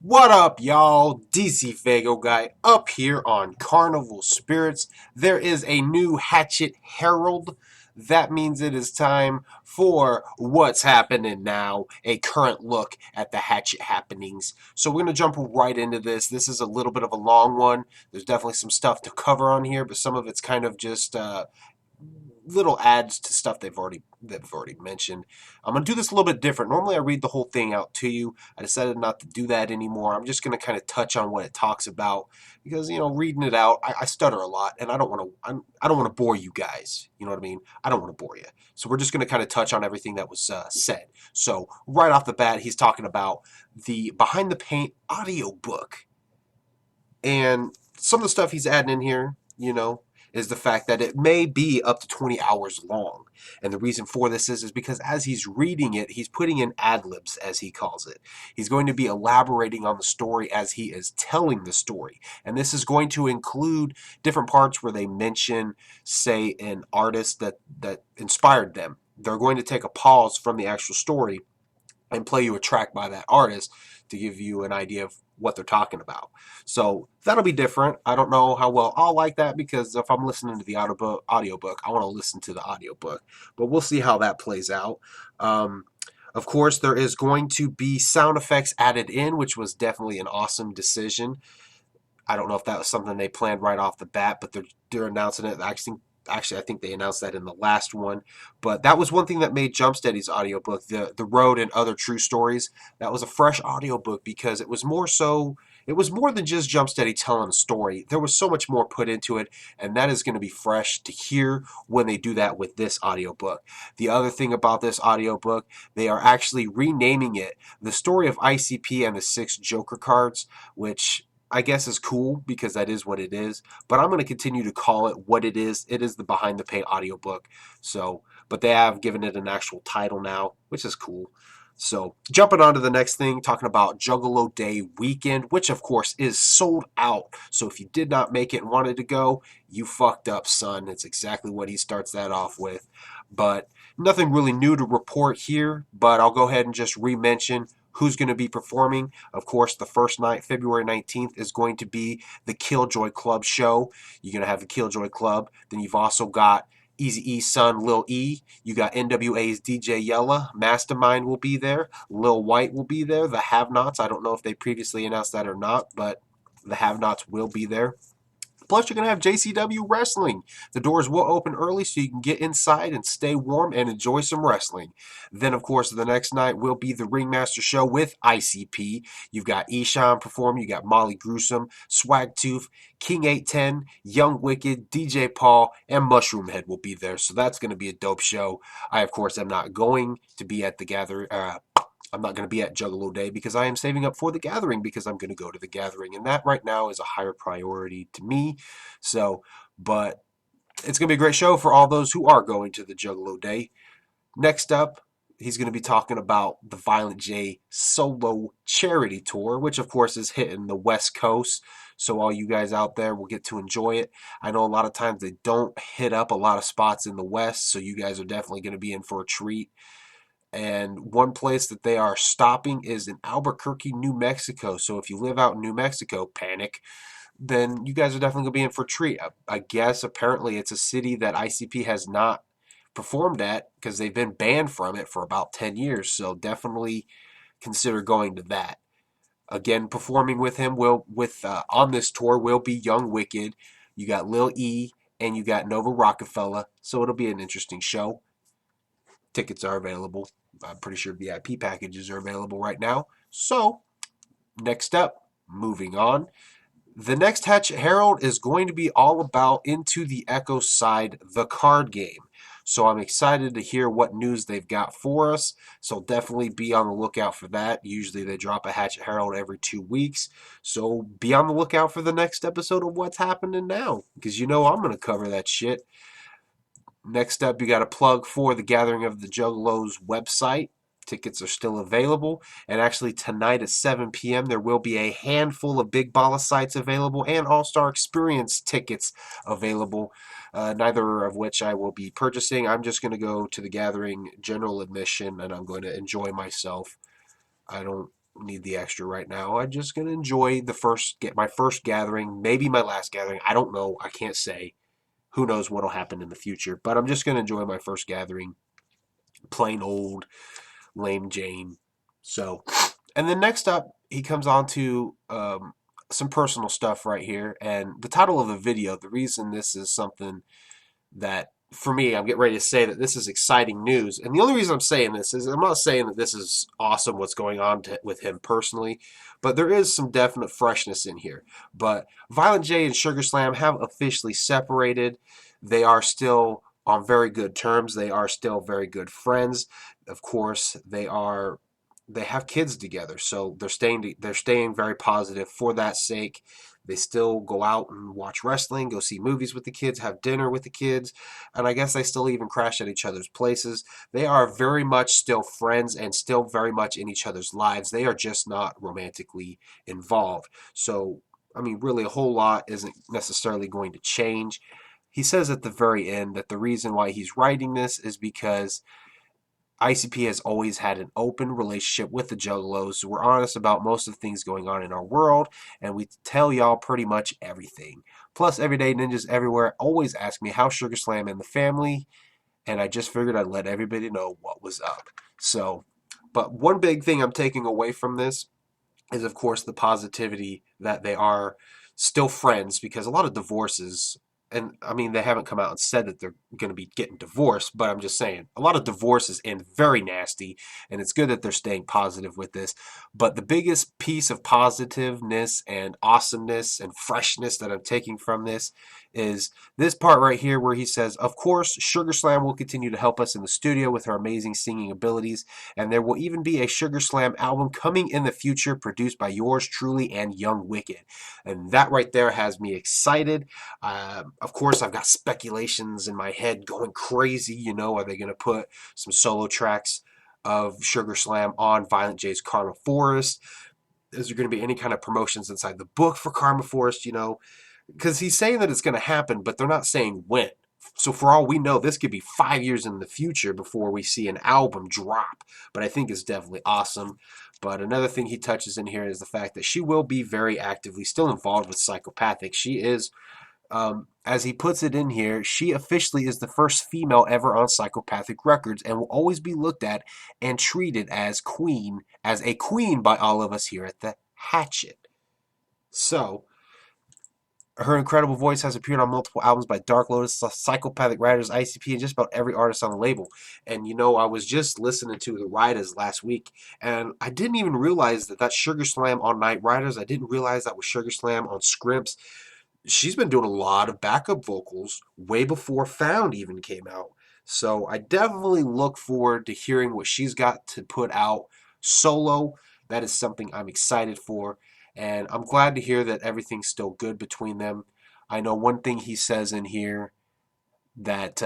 What up, y'all? dcfaygoguy up here on CarnivalSpirits. There is a new Hatchet Herald. That means it is time for What's Happening Now, a current look at the Hatchet happenings. So we're going to jump right into this. This is a little bit of a long one. There's definitely some stuff to cover on here, but some of it's kind of just little adds to stuff they've already mentioned. I'm gonna do this a little bit different. Normally I read the whole thing out to you. I decided not to do that anymore. I'm just gonna kind of touch on what it talks about because reading it out, I stutter a lot, and I don't want to bore you guys. You know what I mean? I don't want to bore you. So we're just gonna kind of touch on everything that was said. So right off the bat, he's talking about the Behind the Paint audio book and some of the stuff he's adding in here. Is the fact that it may be up to 20 hours long. And the reason for this is because as he's reading it, he's putting in ad libs, as he calls it. He's going to be elaborating on the story as he is telling the story. And this is going to include different parts where they mention, say, an artist that inspired them. They're going to take a pause from the actual story and play you a track by that artist to give you an idea of what they're talking about. So that'll be different. I don't know how well I'll like that because if I'm listening to the audiobook, I want to listen to the audiobook. But we'll see how that plays out. Of course, there is going to be sound effects added in, which was definitely an awesome decision. I don't know if that was something they planned right off the bat, but they're announcing it. Actually, I think they announced that in the last one. But that was one thing that made Jumpsteady's audiobook, The Road and Other True Stories, that was a fresh audiobook because it was more than just Jumpsteady telling a story. There was so much more put into it, and that is going to be fresh to hear when they do that with this audiobook. The other thing about this audiobook, they are actually renaming it The Story of ICP and the Six Joker Cards, which I guess is cool because that is what it is. But I'm going to continue to call it what it is. It is the Behind the Paint audiobook. So, but they have given it an actual title now, which is cool. So, jumping on to the next thing, talking about Juggalo Day Weekend, which of course is sold out. So, if you did not make it and wanted to go, you fucked up, son. It's exactly what he starts that off with. But nothing really new to report here, but I'll go ahead and just re-mention who's going to be performing. Of course, the first night, February 19th, is going to be the Killjoy Club show. You're going to have the Killjoy Club. Then you've also got Eazy-E's son, Lil E. You got NWA's DJ Yella. Mastermind will be there. Lil White will be there. The Have-Nots. I don't know if they previously announced that or not, but the Have-Nots will be there. Plus, you're going to have JCW Wrestling. The doors will open early so you can get inside and stay warm and enjoy some wrestling. Then, of course, the next night will be the Ringmaster Show with ICP. You've got Eshawn performing. You got Molly Gruesome, Swag Tooth, King 810, Young Wicked, DJ Paul, and Mushroom Head will be there. So that's going to be a dope show. I, of course, am not going to be at the gathering. I'm not going to be at Juggalo Day because I am saving up for the gathering because I'm going to go to the gathering. And that right now is a higher priority to me. So, but it's going to be a great show for all those who are going to the Juggalo Day. Next up, he's going to be talking about the Violent J solo charity tour, which of course is hitting the West Coast. So all you guys out there will get to enjoy it. I know a lot of times they don't hit up a lot of spots in the West, so you guys are definitely going to be in for a treat. And one place that they are stopping is in Albuquerque, New Mexico. So if you live out in New Mexico, panic, then you guys are definitely going to be in for a treat. I guess apparently it's a city that ICP has not performed at because they've been banned from it for about 10 years. So definitely consider going to that. Again, performing with him on this tour will be Young Wicked. You got Lil E and you got Nova Rockefeller. So it'll be an interesting show. Tickets are available. I'm pretty sure VIP packages are available right now. So, next up, moving on. The next Hatchet Herald is going to be all about Into the Echo Side, the card game. So I'm excited to hear what news they've got for us. So definitely be on the lookout for that. Usually they drop a Hatchet Herald every 2 weeks. So be on the lookout for the next episode of What's Happening Now. Because you know I'm going to cover that shit. Next up, you got a plug for the Gathering of the Juggalos website. Tickets are still available. And actually, tonight at 7 p.m., there will be a handful of Big Balla sites available and All-Star Experience tickets available, neither of which I will be purchasing. I'm just going to go to the Gathering general admission, and I'm going to enjoy myself. I don't need the extra right now. I'm just gonna enjoy get my first gathering, maybe my last gathering. I don't know. I can't say. Who knows what'll happen in the future? But I'm just gonna enjoy my first gathering, plain old lame Jane. So, and then next up, he comes on to some personal stuff right here, and the title of the video. The reason this is something that for me, I'm getting ready to say that this is exciting news. And the only reason I'm saying this is I'm not saying that this is awesome what's going on with him personally, but there is some definite freshness in here. But Violent J and Sugar Slam have officially separated. They are still on very good terms. They are still very good friends. Of course, they have kids together, so they're staying very positive for that sake. They still go out and watch wrestling, go see movies with the kids, have dinner with the kids, and I guess they still even crash at each other's places. They are very much still friends and still very much in each other's lives. They are just not romantically involved. So, I mean, really, a whole lot isn't necessarily going to change. He says at the very end that the reason why he's writing this is because ICP has always had an open relationship with the Juggalos. We're honest about most of the things going on in our world, and we tell y'all pretty much everything. Plus, everyday ninjas everywhere always ask me how Sugar Slam and the family, and I just figured I'd let everybody know what was up. So, but one big thing I'm taking away from this is, of course, the positivity that they are still friends, because a lot of divorces, and I mean, they haven't come out and said that they're going to be getting divorced, but I'm just saying a lot of divorces end very nasty, and it's good that they're staying positive with this. But the biggest piece of positiveness and awesomeness and freshness that I'm taking from this is this part right here where he says, of course, Sugar Slam will continue to help us in the studio with her amazing singing abilities, and there will even be a Sugar Slam album coming in the future produced by yours truly and Young Wicked. And that right there has me excited. Of course, I've got speculations in my head going crazy. You know, are they going to put some solo tracks of Sugar Slam on Violent J's Karma Forest? Is there going to be any kind of promotions inside the book for Karma Forest? You know, because he's saying that it's going to happen, but they're not saying when. So for all we know, this could be 5 years in the future before we see an album drop. But I think it's definitely awesome. But another thing he touches in here is the fact that she will be very actively still involved with Psychopathic. She is, as he puts it in here, she officially is the first female ever on Psychopathic Records and will always be looked at and treated as a queen by all of us here at the Hatchet. So, her incredible voice has appeared on multiple albums by Dark Lotus, Psychopathic Riders, ICP, and just about every artist on the label. And you know, I was just listening to the Riders last week, and I didn't even realize that that's Sugar Slam on Night Riders. I didn't realize that was Sugar Slam on Scrimps. She's been doing a lot of backup vocals way before Found even came out. So I definitely look forward to hearing what she's got to put out solo. That is something I'm excited for. And I'm glad to hear that everything's still good between them. I know one thing he says in here that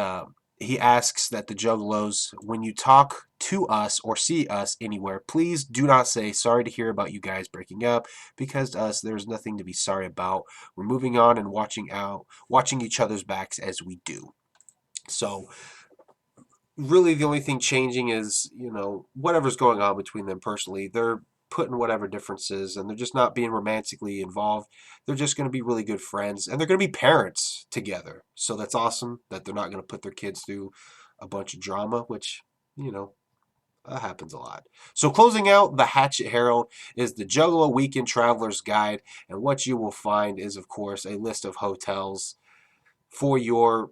he asks that the Juggalos, when you talk to us or see us anywhere, please do not say sorry to hear about you guys breaking up, because to us there's nothing to be sorry about. We're moving on and watching each other's backs as we do. So really the only thing changing is, you know, whatever's going on between them personally. They're putting whatever differences, and they're just not being romantically involved. They're just going to be really good friends, and they're going to be parents together. So that's awesome that they're not going to put their kids through a bunch of drama, which, you know, that happens a lot. So closing out the Hatchet Herald is the Juggalo Weekend Traveler's Guide, and what you will find is, of course, a list of hotels for your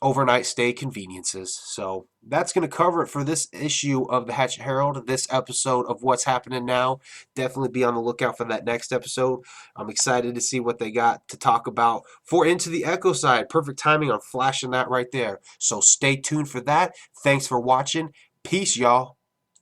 overnight stay conveniences. So that's going to cover it for this issue of the Hatchet Herald, this episode of What's Happening Now. Definitely be on the lookout for that next episode. I'm excited to see what they got to talk about for Into the Echo Side. Perfect timing on flashing that right there. So stay tuned for that. Thanks for watching. Peace, y'all.